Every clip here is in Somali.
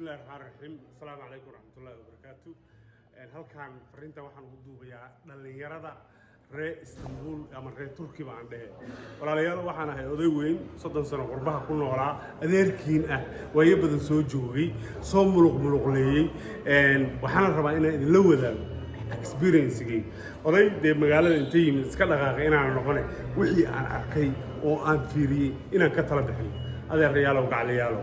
بسم الله الرحمن الرحيم السلام عليكم ورحمة الله وبركاته halkan fariinta waxaan ugu duubayaa dhalinyarada reer Istanbul ama reer Turki baan dhahay walaalayaal waxaan ahay oday weyn 30 sano qurbaha ku noolaa adeerkiin ah way badan soo joogay soo muluqleeyay waxaan rabaa inaan idin la wadaago experience-gay oday de magaalada intay yimid iska dhaqaaqay inaan noqonay wixii aan arkay oo aan fiiriyay inaan ka tala bixiyo adeerayaalow gacliyaalow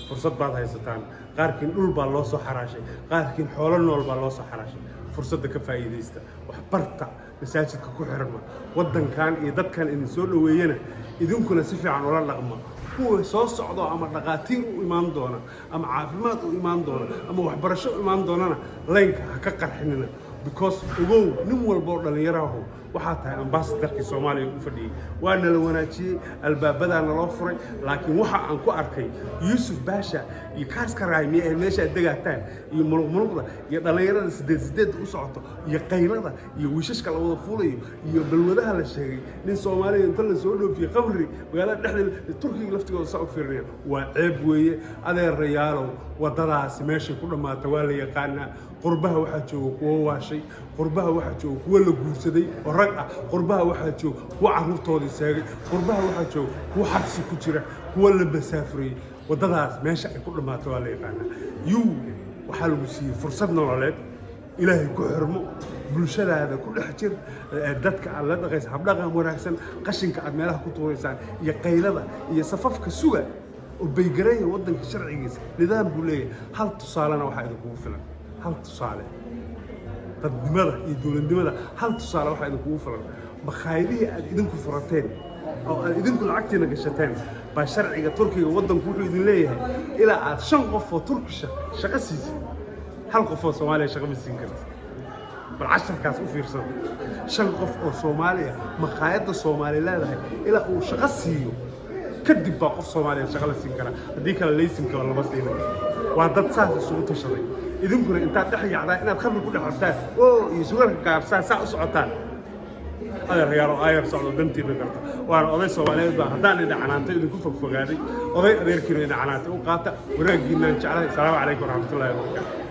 fursad baad haysataan qaarkiin dhul baa loo soo xaraashay qaarkiin xoolo nool baa loo soo xaraashay fursadda ka faa'iideysta wax barta masaajidka ku xirma wadankan iyo dadkan idin soo dhaweeyana idinkuna si fiican ula dhaqma kuwa soo socdo ama dhaqaatiir u imaan doona ama caafimaad u imaan doona ama waxbarasho u imaan doonana laynka ha ka qarxinina because ogow nin walba oo dhalinyarahu waxaa tahay ambassadorkii Soomaaliya u fadhiyay waana la wanaajiyay albaabadana loo furay laakiin waxa aan ku arkay Yusuf Basha iyo Kaaska Raaymi ee meesha degaataan iyo muluqda iyo dhalinyarada sideed u socoto iyo qaylada iyo wiishashka la wada fuulayo iyo balwadaha la sheegay nin Soomaaliya inta la soo dhoofiyay qabri magaalada dhexdeeda Turkiga laftigooda soo fiirnay waa ceeb weeye adeerayaalow wadadaas meesha ku dhamaata waa la yaqaanaa qurbaha waxa jooga kuwa waashay qurbaha waxa jooga kuwa la guursaday oo rag ah qurbaha waxa jooga kuwa carruurtooda saagay qurbaha waxa jooga kuwa xabsi ku jira kuwa la basaafray wadadaas meesha ay ku dhamaato waa la yaqaanaa waxa lagu siiyay fursad nololeed ilaahay ku xirmo bulshadaada ku dhex jir dadka aad la dhaqaysa habdhaqan wanaagsan qashinka aad meelaha ku tuuraysaan iyo qaylada iyo safafka suga oo baygareeya wadanka sharcigiisa nidaam buu leeyahay hal tusaalena waxa idinku filan hal tusaale dadnimada iyo dowladnimada hal tusaale waxa idinku filan makhaayadihii aad idinku furateen oo aad idinku lacagtiina gashateen baa sharciga Turkiga wadanku wuxuu idin leeyahay ilaa aad 5 qof oo Turkish shaqo siisid hal qof oo Soomaaliya shaqo ma siin karto bal 10 kaas u fiirsan 5 qof oo Soomaaliya makhaayadda Soomaaliya leedahay ilaa uu shaqo siiyo kadib baa qof Soomaaliya shaqo la siin kara hadii kale laysanka lama siinayo waa dad saas isugu tashaday idinkuna intaad dhex yaacdaa inaad khamri ku dhex cabtaan oo iyo suugalka gaabsaan saa u socotaan adeerayaal ayar socdo dantiina karta waana oday Soomaaliyeed baa haddaan dhacanaanta idinku fogaaday oday adeerkiina dhacanaanta u qaata wanaagiina jecelahay salaamu calaykum waraxmatullaahi wabarakaatuh